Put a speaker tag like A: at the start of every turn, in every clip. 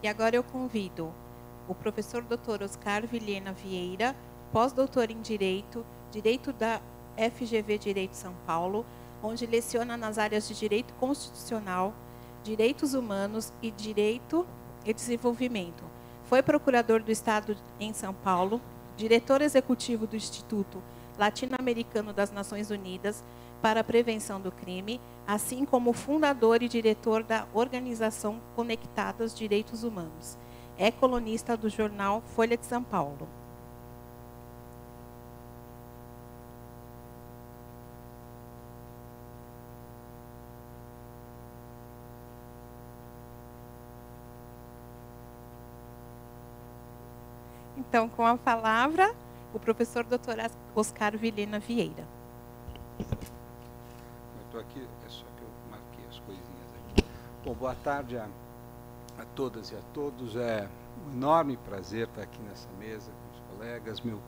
A: E agora eu convido o professor Dr. Oscar Vilhena Vieira, pós-doutor em Direito, Direito da FGV Direito São Paulo, onde leciona nas áreas de Direito Constitucional, Direitos Humanos e Direito e Desenvolvimento. Foi procurador do Estado em São Paulo, diretor executivo do Instituto Latino-Americano das Nações Unidas para a Prevenção do Crime, assim como fundador e diretor da organização Conectadas Direitos Humanos. É colunista do jornal Folha de São Paulo. Então, com a palavra, o professor Dr. Oscar Vilhena Vieira.
B: Eu estou aqui, é só que eu marquei as coisinhas aqui. Bom, boa tarde a todas e a todos. É um enorme prazer estar aqui nessa mesa com os colegas, meu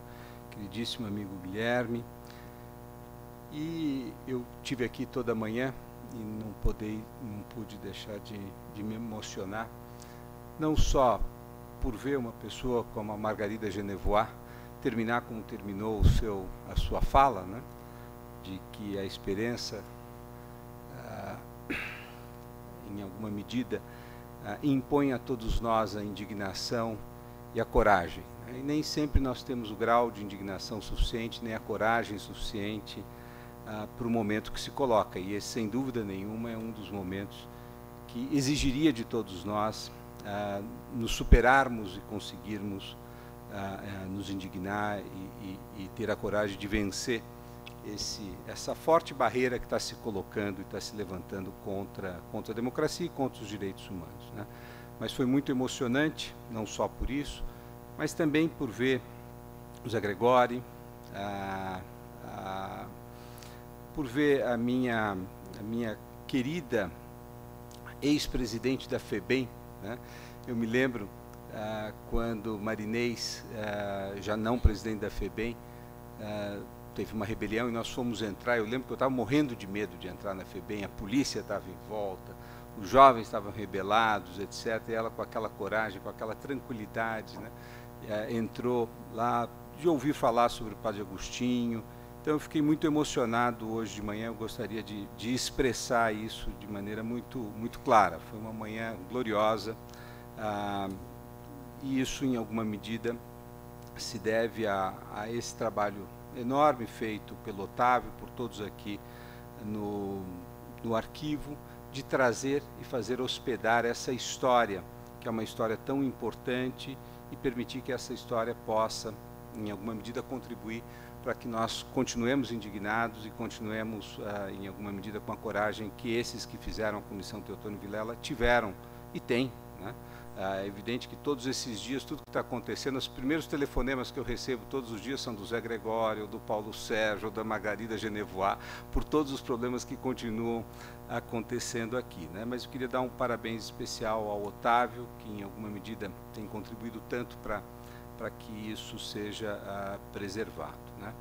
B: queridíssimo amigo Guilherme. E eu tive aqui toda a manhã e não pude deixar de me emocionar, não só por ver uma pessoa como a Margarida Genevois terminar como terminou a sua fala, né, de que a esperança, em alguma medida, impõe a todos nós a indignação e a coragem. E nem sempre nós temos o grau de indignação suficiente, nem a coragem suficiente para o momento que se coloca. E esse, sem dúvida nenhuma, é um dos momentos que exigiria de todos nós nos superarmos e conseguirmos nos indignar e ter a coragem de vencer essa forte barreira que está se colocando e está se levantando contra a democracia e contra os direitos humanos, né? Mas foi muito emocionante, não só por isso, mas também por ver o Zé Gregóri, por ver a minha querida ex-presidente da FEBEM, né? Eu me lembro quando Marinês, já não presidente da FEBEM, teve uma rebelião e nós fomos entrar. Eu lembro que eu estava morrendo de medo de entrar na FEBEM, a polícia estava em volta, os jovens estavam rebelados, etc. E ela, com aquela coragem, com aquela tranquilidade, né, entrou lá, de ouvir falar sobre o Padre Agostinho. Então eu fiquei muito emocionado hoje de manhã. Eu gostaria de expressar isso de maneira muito clara. Foi uma manhã gloriosa, e isso, em alguma medida, se deve a esse trabalho enorme feito pelo Otávio, por todos aqui no arquivo, de trazer e fazer hospedar essa história, que é uma história tão importante, e permitir que essa história possa, em alguma medida, contribuir para que nós continuemos indignados e continuemos, em alguma medida, com a coragem que esses que fizeram a Comissão Teotônio Vilela tiveram e têm, né? É evidente que todos esses dias, tudo que está acontecendo, os primeiros telefonemas que eu recebo todos os dias são do Zé Gregório, do Paulo Sérgio, da Margarida Genevois, por todos os problemas que continuam acontecendo aqui, né? Mas eu queria dar um parabéns especial ao Otávio, que em alguma medida tem contribuído tanto para que isso seja preservado, né?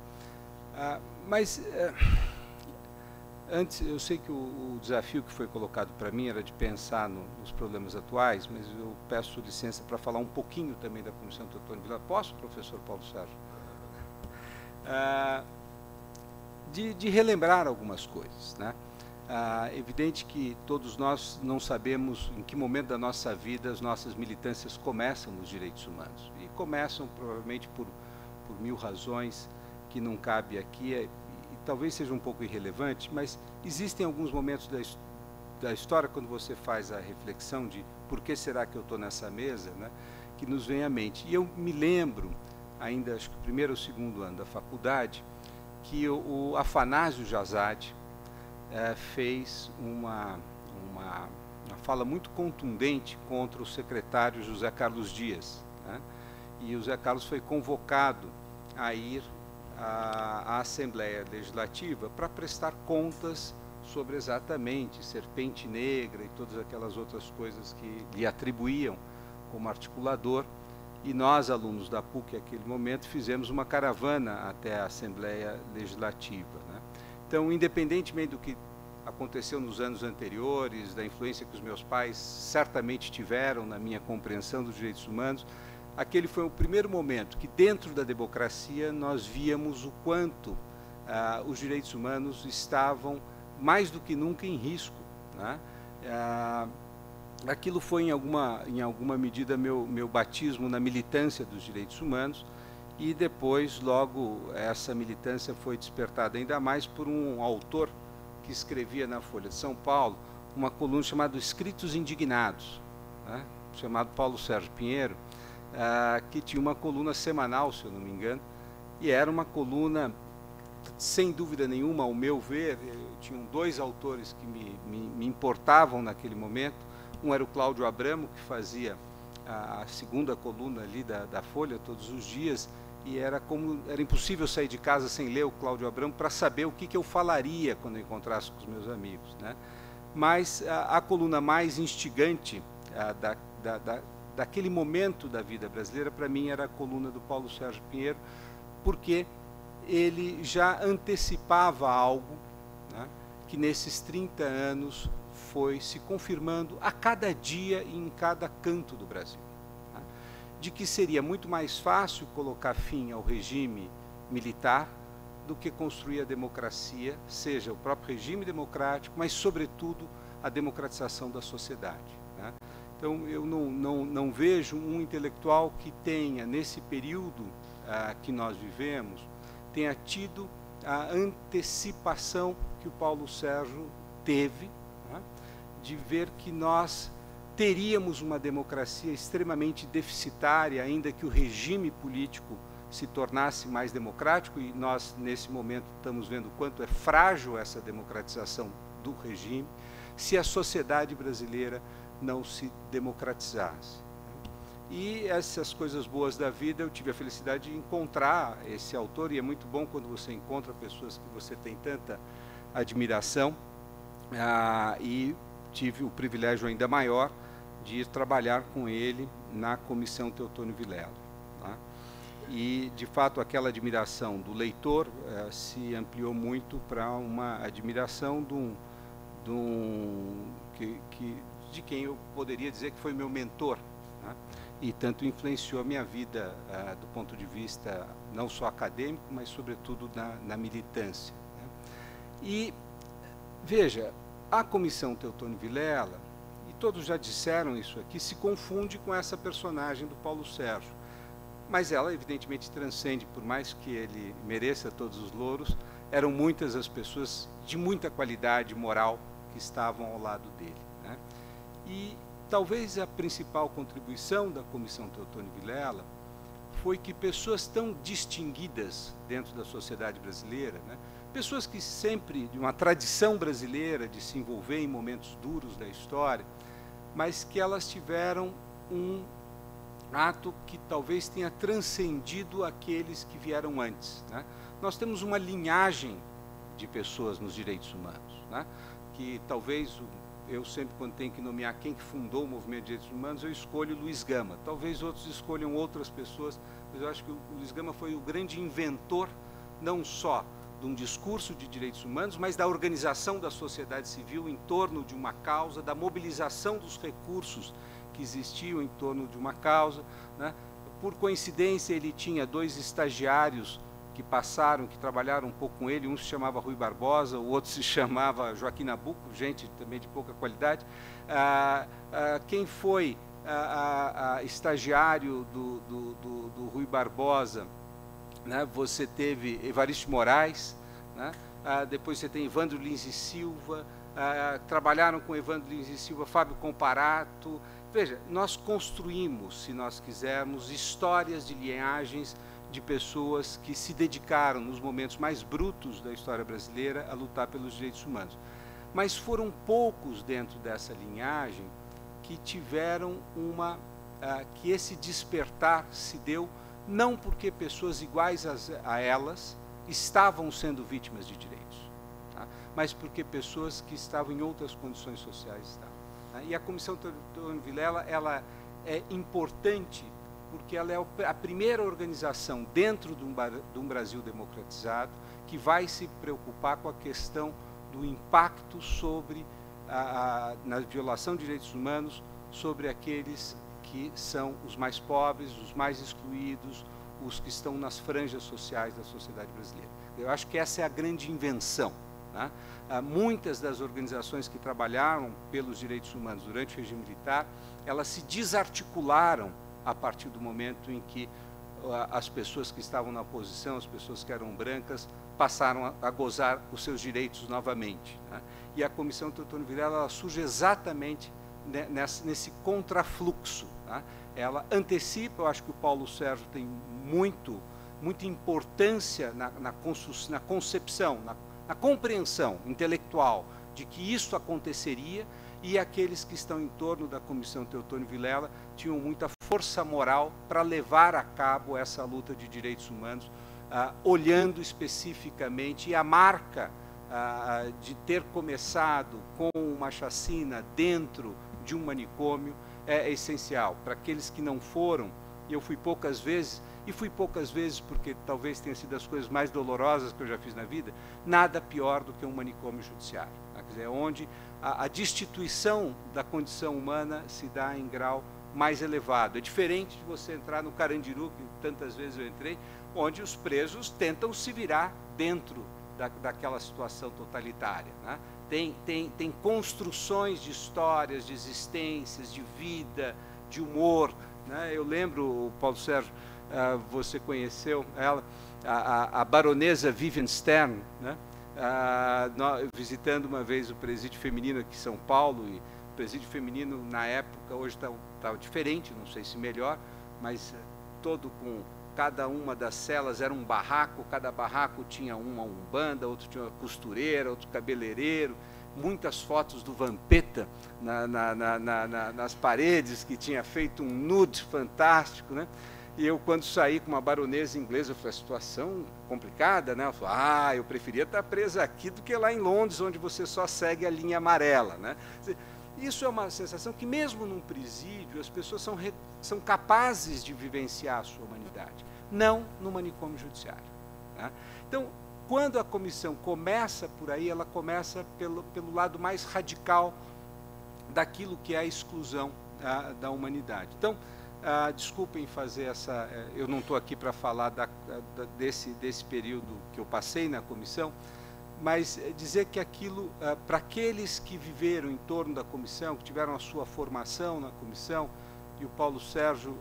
B: Antes, eu sei que o desafio que foi colocado para mim era de pensar nos problemas atuais, mas eu peço licença para falar um pouquinho também da Comissão Teotônio Vilela. Posso, professor Paulo Sérgio? De relembrar algumas coisas, né? É evidente que todos nós não sabemos em que momento da nossa vida as nossas militâncias começam nos direitos humanos. E começam provavelmente por mil razões que não cabe aqui, talvez seja um pouco irrelevante, mas existem alguns momentos da história, quando você faz a reflexão de por que será que eu estou nessa mesa, né, que nos vem à mente. E eu me lembro, ainda acho que o primeiro ou segundo ano da faculdade, que o Afanásio Jazade fez uma fala muito contundente contra o secretário José Carlos Dias, né, e o José Carlos foi convocado a ir à Assembleia Legislativa para prestar contas sobre exatamente Serpente Negra e todas aquelas outras coisas que lhe atribuíam como articulador. E nós, alunos da PUC, naquele momento, fizemos uma caravana até a Assembleia Legislativa, né? Então, independentemente do que aconteceu nos anos anteriores, da influência que os meus pais certamente tiveram na minha compreensão dos direitos humanos, aquele foi o primeiro momento que, dentro da democracia, nós víamos o quanto os direitos humanos estavam, mais do que nunca, em risco, né? Aquilo foi, em alguma medida, meu batismo na militância dos direitos humanos, e depois, logo, essa militância foi despertada ainda mais por um autor que escrevia na Folha de São Paulo uma coluna chamada Escritos Indignados, né? Chamado Paulo Sérgio Pinheiro, que tinha uma coluna semanal, se eu não me engano, e era uma coluna, sem dúvida nenhuma, ao meu ver, tinham dois autores que me importavam naquele momento. Um era o Cláudio Abramo, que fazia a segunda coluna ali da Folha todos os dias, e era impossível sair de casa sem ler o Cláudio Abramo para saber o que eu falaria quando eu encontrasse com os meus amigos, né? Mas a coluna mais instigante daquele momento da vida brasileira, para mim, era a coluna do Paulo Sérgio Pinheiro, porque ele já antecipava algo, né, que nesses 30 anos foi se confirmando a cada dia e em cada canto do Brasil, né, de que seria muito mais fácil colocar fim ao regime militar do que construir a democracia, seja o próprio regime democrático, mas, sobretudo, a democratização da sociedade, né? Então, eu não vejo um intelectual que tenha, nesse período que nós vivemos, tenha tido a antecipação que o Paulo Sérgio teve, né, de ver que nós teríamos uma democracia extremamente deficitária, ainda que o regime político se tornasse mais democrático, e nós, nesse momento, estamos vendo o quanto é frágil essa democratização do regime, se a sociedade brasileira não se democratizasse. E essas coisas boas da vida, eu tive a felicidade de encontrar esse autor, e é muito bom quando você encontra pessoas que você tem tanta admiração, e tive o privilégio ainda maior de ir trabalhar com ele na Comissão Teotônio Vilela, tá? E, de fato, aquela admiração do leitor se ampliou muito para uma admiração de quem eu poderia dizer que foi meu mentor, né? E tanto influenciou a minha vida do ponto de vista não só acadêmico, mas, sobretudo, na militância, né? E, veja, a Comissão Teotônio Vilela, e todos já disseram isso aqui, se confunde com essa personagem do Paulo Sérgio, mas ela, evidentemente, transcende, por mais que ele mereça todos os louros, eram muitas as pessoas de muita qualidade moral que estavam ao lado dele, né? E talvez a principal contribuição da Comissão Teotônio Vilela foi que pessoas tão distinguidas dentro da sociedade brasileira, né, pessoas que sempre, de uma tradição brasileira de se envolver em momentos duros da história, mas que elas tiveram um ato que talvez tenha transcendido aqueles que vieram antes, né? Nós temos uma linhagem de pessoas nos direitos humanos, né, que talvez eu sempre, quando tenho que nomear quem que fundou o movimento de direitos humanos, eu escolho Luiz Gama. Talvez outros escolham outras pessoas, mas eu acho que o Luiz Gama foi o grande inventor, não só de um discurso de direitos humanos, mas da organização da sociedade civil em torno de uma causa, da mobilização dos recursos que existiam em torno de uma causa, né? Por coincidência, ele tinha dois estagiários que trabalharam um pouco com ele, um se chamava Rui Barbosa, o outro se chamava Joaquim Nabuco, gente também de pouca qualidade. Quem foi estagiário do Rui Barbosa, né? Você teve Evaristo Moraes, né? Depois você tem Evandro Lins e Silva, trabalharam com Evandro Lins e Silva, Fábio Comparato. Veja, nós construímos, se nós quisermos, histórias de linhagens de pessoas que se dedicaram nos momentos mais brutos da história brasileira a lutar pelos direitos humanos. Mas foram poucos dentro dessa linhagem que tiveram que esse despertar se deu não porque pessoas iguais a elas estavam sendo vítimas de direitos, tá? Mas porque pessoas que estavam em outras condições sociais estavam, tá? E a Comissão Teotônio Vilela, ela é importante porque ela é a primeira organização dentro de um Brasil democratizado que vai se preocupar com a questão do impacto sobre na violação de direitos humanos sobre aqueles que são os mais pobres, os mais excluídos, os que estão nas franjas sociais da sociedade brasileira. Eu acho que essa é a grande invenção, né? Muitas das organizações que trabalharam pelos direitos humanos durante o regime militar, elas se desarticularam a partir do momento em que as pessoas que estavam na oposição, as pessoas que eram brancas, passaram a gozar os seus direitos novamente, né? E a Comissão Teotônio Vilela, ela surge exatamente nesse contrafluxo, né? Ela antecipa, eu acho que o Paulo Sérgio tem muita importância na concepção, na compreensão intelectual de que isso aconteceria, e aqueles que estão em torno da Comissão Teotônio Vilela tinham muita força moral para levar a cabo essa luta de direitos humanos, olhando especificamente, e a marca de ter começado com uma chacina dentro de um manicômio é essencial. Para aqueles que não foram, e eu fui poucas vezes, porque talvez tenha sido das coisas mais dolorosas que eu já fiz na vida, nada pior do que um manicômio judiciário, quer dizer, onde a destituição da condição humana se dá em grau mais elevado. É diferente de você entrar no Carandiru, que tantas vezes eu entrei, onde os presos tentam se virar dentro daquela situação totalitária, né? Tem construções de histórias, de existências, de vida, de humor, né? Eu lembro, Paulo Sérgio, você conheceu ela, a baronesa Vivian Stern, né? Visitando uma vez o presídio feminino aqui em São Paulo, e o presídio feminino na época, hoje está diferente, não sei se melhor, mas todo com cada uma das celas era um barraco, cada barraco tinha uma umbanda, outro tinha uma costureira, outro cabeleireiro, muitas fotos do Vampeta nas paredes, que tinha feito um nude fantástico, né? E eu, quando saí com uma baronesa inglesa, eu falei, a situação complicada, né? Eu falei, eu preferia estar presa aqui do que lá em Londres, onde você só segue a linha amarela, né? Isso é uma sensação que, mesmo num presídio, as pessoas são capazes de vivenciar a sua humanidade, não no manicômio judiciário, né? Então, quando a comissão começa por aí, ela começa pelo lado mais radical daquilo que é a exclusão da humanidade. Então, desculpem fazer essa... eu não estou aqui para falar desse período que eu passei na comissão, mas dizer que aquilo, para aqueles que viveram em torno da comissão, que tiveram a sua formação na comissão, e o Paulo Sérgio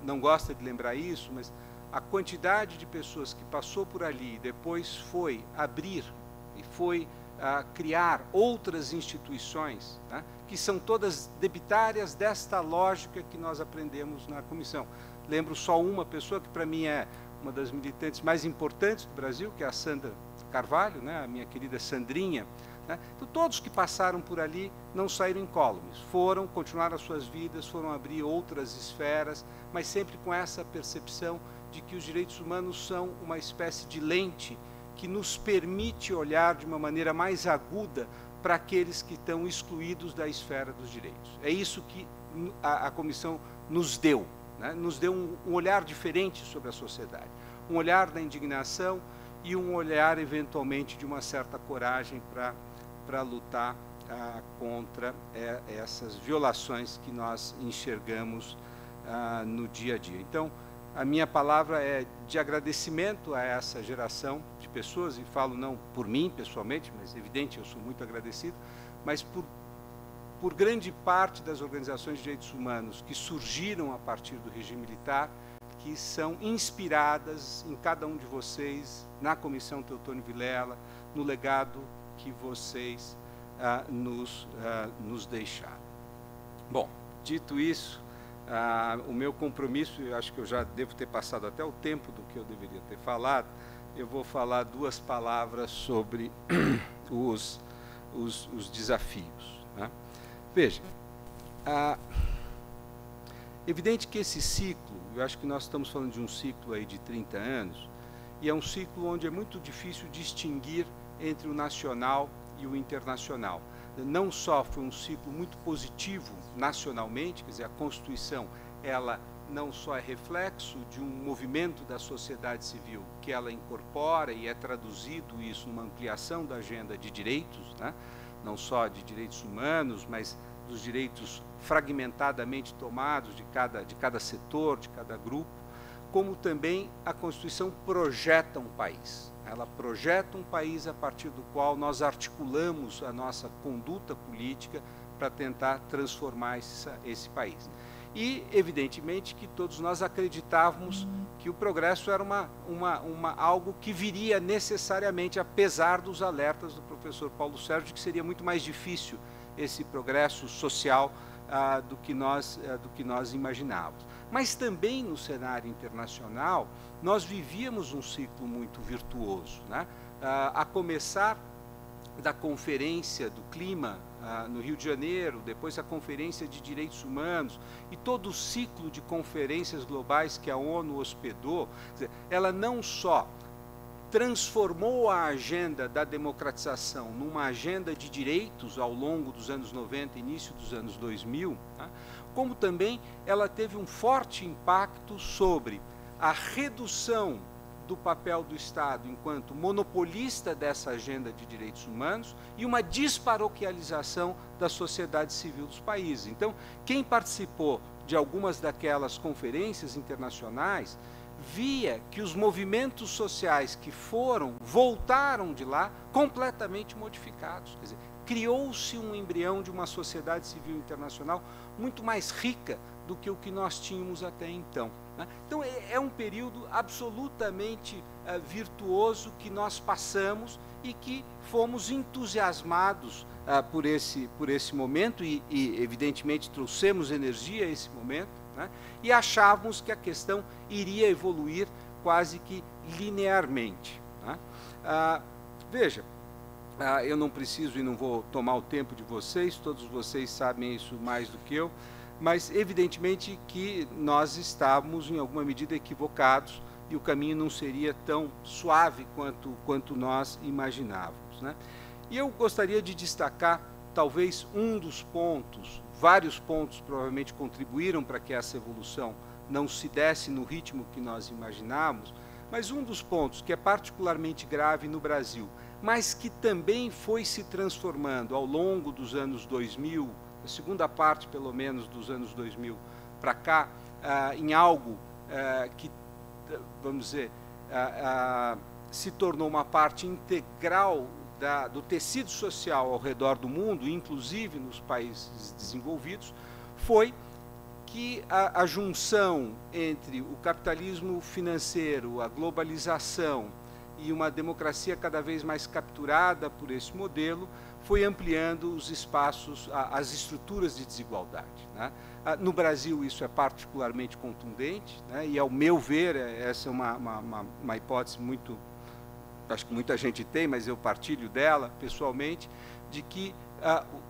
B: não gosta de lembrar isso, mas a quantidade de pessoas que passou por ali e depois foi abrir e foi criar outras instituições, né, que são todas debitárias desta lógica que nós aprendemos na comissão. Lembro só uma pessoa que para mim é uma das militantes mais importantes do Brasil, que é a Sandra Carvalho, né, a minha querida Sandrinha, né? Então, todos que passaram por ali não saíram incólumes, continuaram as suas vidas, foram abrir outras esferas, mas sempre com essa percepção de que os direitos humanos são uma espécie de lente que nos permite olhar de uma maneira mais aguda para aqueles que estão excluídos da esfera dos direitos. É isso que a comissão nos deu, né? Nos deu um olhar diferente sobre a sociedade, um olhar da indignação e um olhar, eventualmente, de uma certa coragem para lutar contra essas violações que nós enxergamos no dia a dia. Então, a minha palavra é de agradecimento a essa geração de pessoas, e falo não por mim pessoalmente, mas é evidente, eu sou muito agradecido, mas por grande parte das organizações de direitos humanos que surgiram a partir do regime militar, que são inspiradas em cada um de vocês, na Comissão Teotônio Vilela, no legado que vocês nos deixaram. Bom, dito isso, o meu compromisso, eu acho que eu já devo ter passado até o tempo do que eu deveria ter falado, eu vou falar duas palavras sobre os desafios, né? Veja, evidente que esse ciclo, eu acho que nós estamos falando de um ciclo aí de 30 anos, e é um ciclo onde é muito difícil distinguir entre o nacional e o internacional. Não só foi um ciclo muito positivo nacionalmente, quer dizer, a Constituição, ela não só é reflexo de um movimento da sociedade civil que ela incorpora e é traduzido isso numa ampliação da agenda de direitos, né? Não só de direitos humanos, mas dos direitos fragmentadamente tomados de cada setor, de cada grupo, como também a Constituição projeta um país. Ela projeta um país a partir do qual nós articulamos a nossa conduta política para tentar transformar esse país. E, evidentemente, que todos nós acreditávamos que o progresso era algo que viria necessariamente, apesar dos alertas do professor Paulo Sérgio, de que seria muito mais difícil esse progresso social do que nós imaginávamos. Mas também no cenário internacional, nós vivíamos um ciclo muito virtuoso, né? A começar da Conferência do Clima no Rio de Janeiro, depois a Conferência de Direitos Humanos e todo o ciclo de conferências globais que a ONU hospedou, ela não só transformou a agenda da democratização numa agenda de direitos ao longo dos anos 90 e início dos anos 2000, tá? Como também ela teve um forte impacto sobre a redução do papel do Estado enquanto monopolista dessa agenda de direitos humanos e uma desparoquialização da sociedade civil dos países. Então, quem participou de algumas daquelas conferências internacionais via que os movimentos sociais que voltaram de lá completamente modificados. Quer dizer, criou-se um embrião de uma sociedade civil internacional muito mais rica do que o que nós tínhamos até então, né? Então, é um período absolutamente virtuoso que nós passamos e que fomos entusiasmados por esse momento e, evidentemente, trouxemos energia a esse momento, né? E achávamos que a questão iria evoluir quase que linearmente, né? Veja, eu não preciso e não vou tomar o tempo de vocês, todos vocês sabem isso mais do que eu, mas evidentemente que nós estávamos em alguma medida equivocados e o caminho não seria tão suave quanto nós imaginávamos, né? E eu gostaria de destacar talvez um dos pontos, vários pontos provavelmente contribuíram para que essa evolução não se desse no ritmo que nós imaginávamos, mas um dos pontos que é particularmente grave no Brasil, mas que também foi se transformando ao longo dos anos 2000, a segunda parte, pelo menos, dos anos 2000 para cá, em algo que, vamos dizer, se tornou uma parte integral do tecido social ao redor do mundo, inclusive nos países desenvolvidos, foi que a junção entre o capitalismo financeiro, a globalização e uma democracia cada vez mais capturada por esse modelo foi ampliando os espaços, as estruturas de desigualdade, né? No Brasil isso é particularmente contundente, né? E ao meu ver, essa é uma hipótese muito, acho que muita gente tem, mas eu partilho dela pessoalmente, de que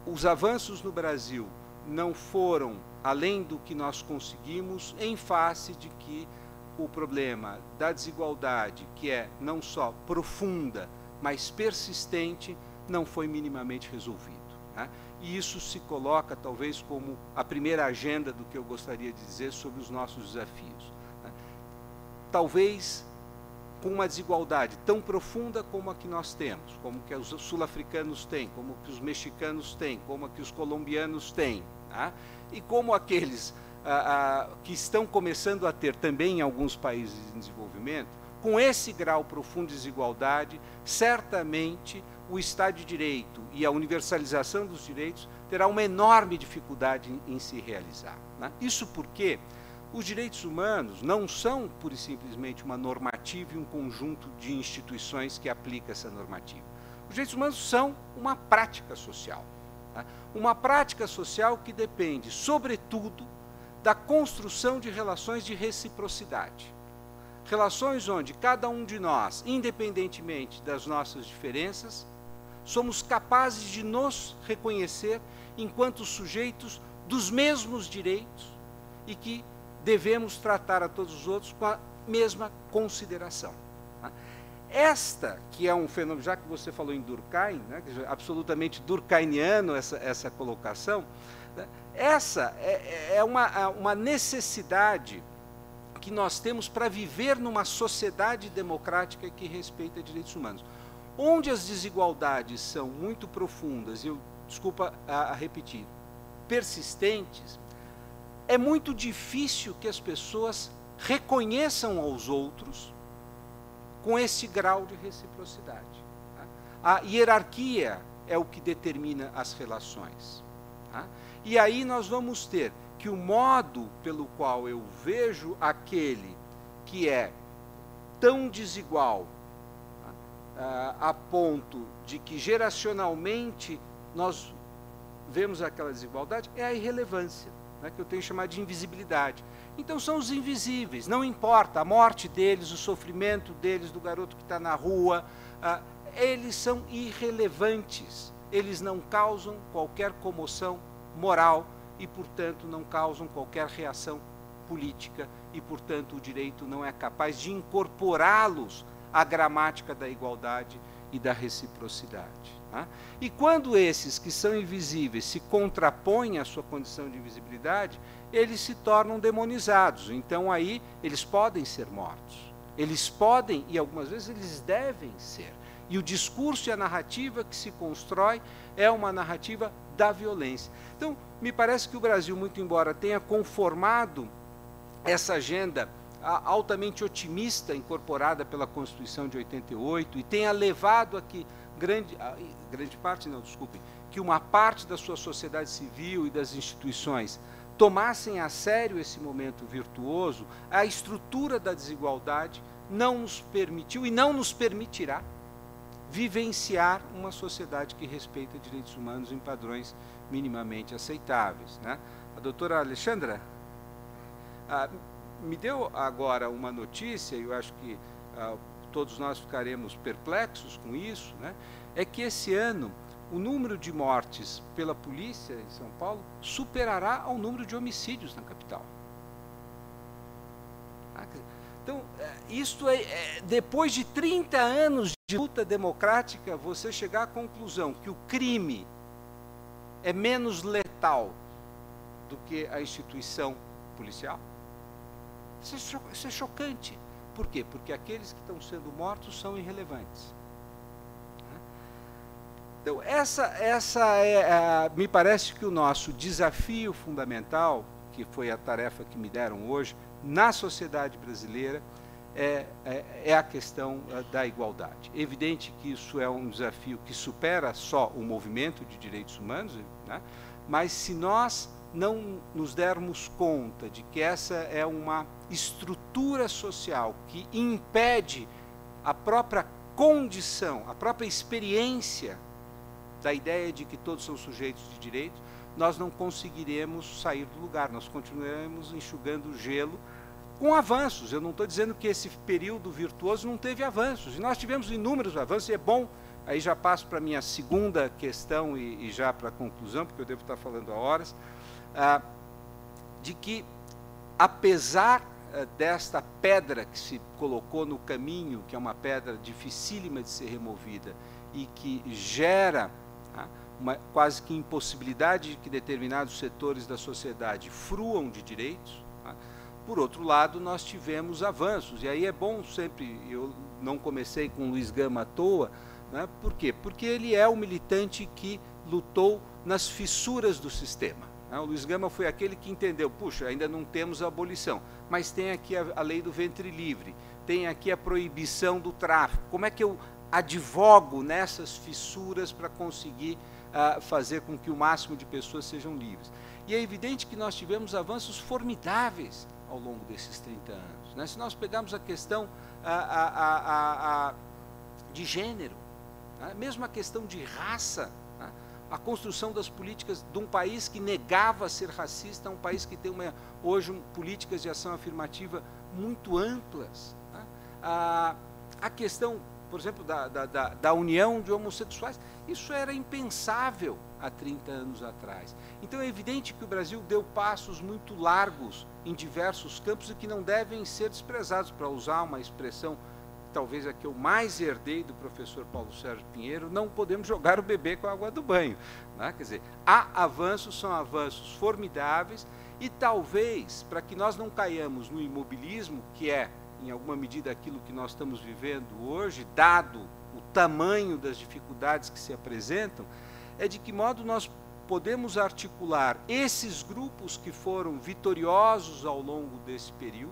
B: os avanços no Brasil não foram além do que nós conseguimos em face de que o problema da desigualdade, que é não só profunda, mas persistente, não foi minimamente resolvido, né? E isso se coloca talvez como a primeira agenda do que eu gostaria de dizer sobre os nossos desafios, né? Talvez com uma desigualdade tão profunda como a que nós temos, como que os sul-africanos têm, como que os mexicanos têm, como a que os colombianos têm, né? E como aqueles que estão começando a ter também em alguns países em desenvolvimento, com esse grau profundo de desigualdade, certamente o Estado de Direito e a universalização dos direitos terá uma enorme dificuldade em se realizar, né? Isso porque os direitos humanos não são, pura e simplesmente, uma normativa e um conjunto de instituições que aplica essa normativa. Os direitos humanos são uma prática social, né? Uma prática social que depende, sobretudo, da construção de relações de reciprocidade. Relações onde cada um de nós, independentemente das nossas diferenças, somos capazes de nos reconhecer enquanto sujeitos dos mesmos direitos e que devemos tratar a todos os outros com a mesma consideração, né? esta, que é um fenômeno, já que você falou em Durkheim, né, absolutamente durkheimiano essa colocação, né, essa é uma necessidade que nós temos para viver numa sociedade democrática que respeita direitos humanos. Onde as desigualdades são muito profundas, desculpa a repetir, persistentes, é muito difícil que as pessoas reconheçam aos outros com esse grau de reciprocidade. A hierarquia é o que determina as relações. E aí nós vamos ter que o modo pelo qual eu vejo aquele que é tão desigual a ponto de que geracionalmente nós vemos aquela desigualdade é a irrelevância, né, que eu tenho chamado de invisibilidade. Então são os invisíveis, não importa a morte deles, o sofrimento deles, do garoto que está na rua, eles são irrelevantes, eles não causam qualquer comoção moral e, portanto, não causam qualquer reação política e, portanto, o direito não é capaz de incorporá-los à gramática da igualdade e da reciprocidade. Tá? E quando esses que são invisíveis se contrapõem à sua condição de invisibilidade, eles se tornam demonizados. Então aí eles podem ser mortos. Eles podem, e algumas vezes eles devem ser. E o discurso e a narrativa que se constrói é uma narrativa da violência. Então, me parece que o Brasil, muito embora tenha conformado essa agenda altamente otimista incorporada pela Constituição de 88 e tenha levado a que que uma parte da sua sociedade civil e das instituições tomassem a sério esse momento virtuoso, a estrutura da desigualdade não nos permitiu e não nos permitirá vivenciar uma sociedade que respeita direitos humanos em padrões minimamente aceitáveis. Né? A doutora Alexandra me deu agora uma notícia, e eu acho que todos nós ficaremos perplexos com isso, né? É que esse ano o número de mortes pela polícia em São Paulo superará ao número de homicídios na capital. Então, isto depois de 30 anos de luta democrática, você chegar à conclusão que o crime é menos letal do que a instituição policial, isso é chocante. Por quê? Porque aqueles que estão sendo mortos são irrelevantes. Então, me parece que o nosso desafio fundamental, que foi a tarefa que me deram hoje, na sociedade brasileira, é a questão da igualdade. É evidente que isso é um desafio que supera só o movimento de direitos humanos, né? Mas se nós não nos dermos conta de que essa é uma estrutura social que impede a própria condição, a própria experiência da ideia de que todos são sujeitos de direitos, nós não conseguiremos sair do lugar, nós continuaremos enxugando gelo com avanços. Eu não estou dizendo que esse período virtuoso não teve avanços, e nós tivemos inúmeros avanços, e é bom, aí já passo para a minha segunda questão e já para a conclusão, porque eu devo estar falando há horas, de que, apesar desta pedra que se colocou no caminho, que é uma pedra dificílima de ser removida e que gera uma quase que impossibilidade de que determinados setores da sociedade fruam de direitos, por outro lado, nós tivemos avanços. E aí é bom sempre, eu não comecei com Luiz Gama à toa, né? Por quê? Porque ele é o militante que lutou nas fissuras do sistema. O Luiz Gama foi aquele que entendeu, puxa, ainda não temos a abolição, mas tem aqui a lei do ventre livre, tem aqui a proibição do tráfico. Como é que eu advogo nessas fissuras para conseguir fazer com que o máximo de pessoas sejam livres? E é evidente que nós tivemos avanços formidáveis ao longo desses 30 anos. Né? Se nós pegarmos a questão de gênero, né? Mesmo a questão de raça, né? A construção das políticas de um país que negava ser racista, um país que tem hoje políticas de ação afirmativa muito amplas. Né? A questão, por exemplo, da união de homossexuais, isso era impensável há 30 anos atrás. Então é evidente que o Brasil deu passos muito largos em diversos campos e que não devem ser desprezados, para usar uma expressão talvez a que eu mais herdei do professor Paulo Sérgio Pinheiro, não podemos jogar o bebê com a água do banho, né? Quer dizer, há avanços, são avanços formidáveis, e talvez, para que nós não caiamos no imobilismo, que é, em alguma medida, aquilo que nós estamos vivendo hoje, dado o tamanho das dificuldades que se apresentam, é de que modo nós podemos articular esses grupos que foram vitoriosos ao longo desse período,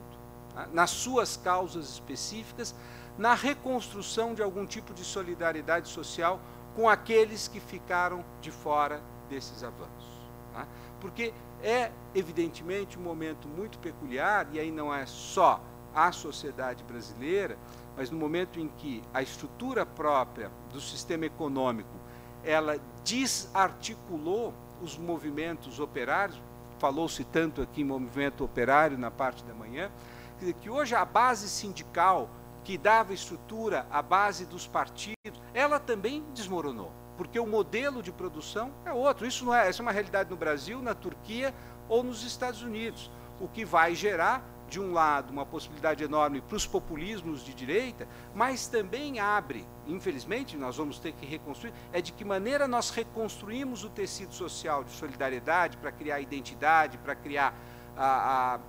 B: né, nas suas causas específicas, na reconstrução de algum tipo de solidariedade social com aqueles que ficaram de fora desses avanços. Né? Porque é, evidentemente, um momento muito peculiar, e aí não é só a sociedade brasileira, mas no momento em que a estrutura própria do sistema econômico, ela desarticulou os movimentos operários, falou-se tanto aqui em movimento operário na parte da manhã, quer dizer, que hoje a base sindical, que dava estrutura à base dos partidos, ela também desmoronou, porque o modelo de produção é outro. Isso não é, essa é uma realidade no Brasil, na Turquia ou nos Estados Unidos, o que vai gerar, de um lado, uma possibilidade enorme para os populismos de direita, mas também abre, infelizmente, nós vamos ter que reconstruir, é de que maneira nós reconstruímos o tecido social de solidariedade para criar identidade, para criar a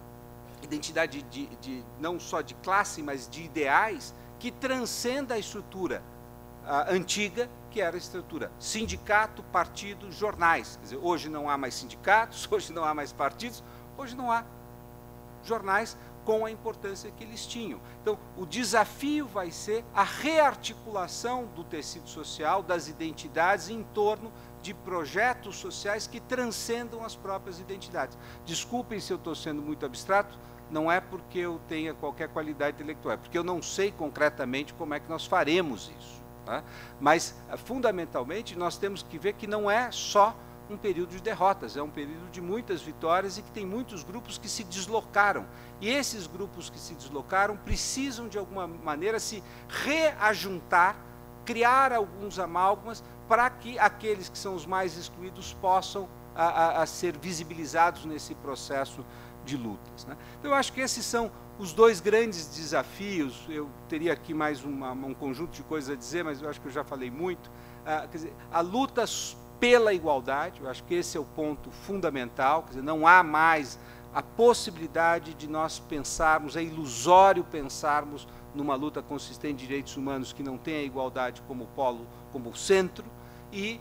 B: identidade não só de classe, mas de ideais, que transcenda a estrutura antiga, que era a estrutura sindicato, partido, jornais. Quer dizer, hoje não há mais sindicatos, hoje não há mais partidos, hoje não há jornais com a importância que eles tinham. Então, o desafio vai ser a rearticulação do tecido social, das identidades, em torno de projetos sociais que transcendam as próprias identidades. Desculpem se eu estou sendo muito abstrato, não é porque eu tenha qualquer qualidade intelectual, é porque eu não sei concretamente como é que nós faremos isso. Tá? Mas, fundamentalmente, nós temos que ver que não é só um período de derrotas, é um período de muitas vitórias e que tem muitos grupos que se deslocaram. E esses grupos que se deslocaram precisam, de alguma maneira, se reajuntar, criar alguns amálgamas para que aqueles que são os mais excluídos possam ser visibilizados nesse processo de lutas. Né? Então, eu acho que esses são os dois grandes desafios. Eu teria aqui mais um conjunto de coisas a dizer, mas eu acho que eu já falei muito. Quer dizer, a luta pela igualdade, eu acho que esse é o ponto fundamental, quer dizer, não há mais a possibilidade de nós pensarmos, é ilusório pensarmos numa luta consistente de direitos humanos que não tenha a igualdade como polo, como centro, e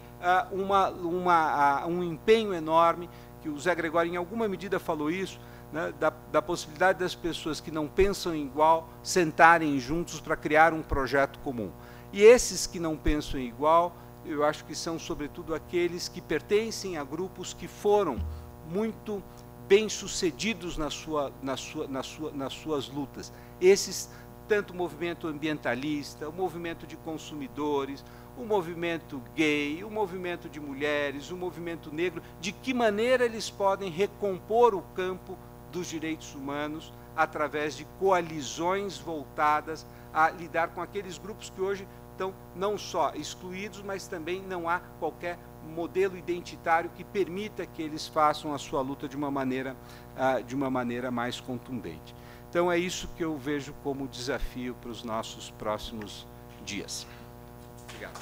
B: um empenho enorme, que o Zé Gregório em alguma medida falou isso, né, da possibilidade das pessoas que não pensam igual sentarem juntos para criar um projeto comum. E esses que não pensam igual, eu acho que são, sobretudo, aqueles que pertencem a grupos que foram muito bem-sucedidos nas suas lutas. Esses, tanto o movimento ambientalista, o movimento de consumidores, o movimento gay, o movimento de mulheres, o movimento negro, de que maneira eles podem recompor o campo dos direitos humanos através de coalizões voltadas a lidar com aqueles grupos que hoje estão não só excluídos, mas também não há qualquer modelo identitário que permita que eles façam a sua luta de uma maneira mais contundente. Então, é isso que eu vejo como desafio para os nossos próximos dias. Obrigado.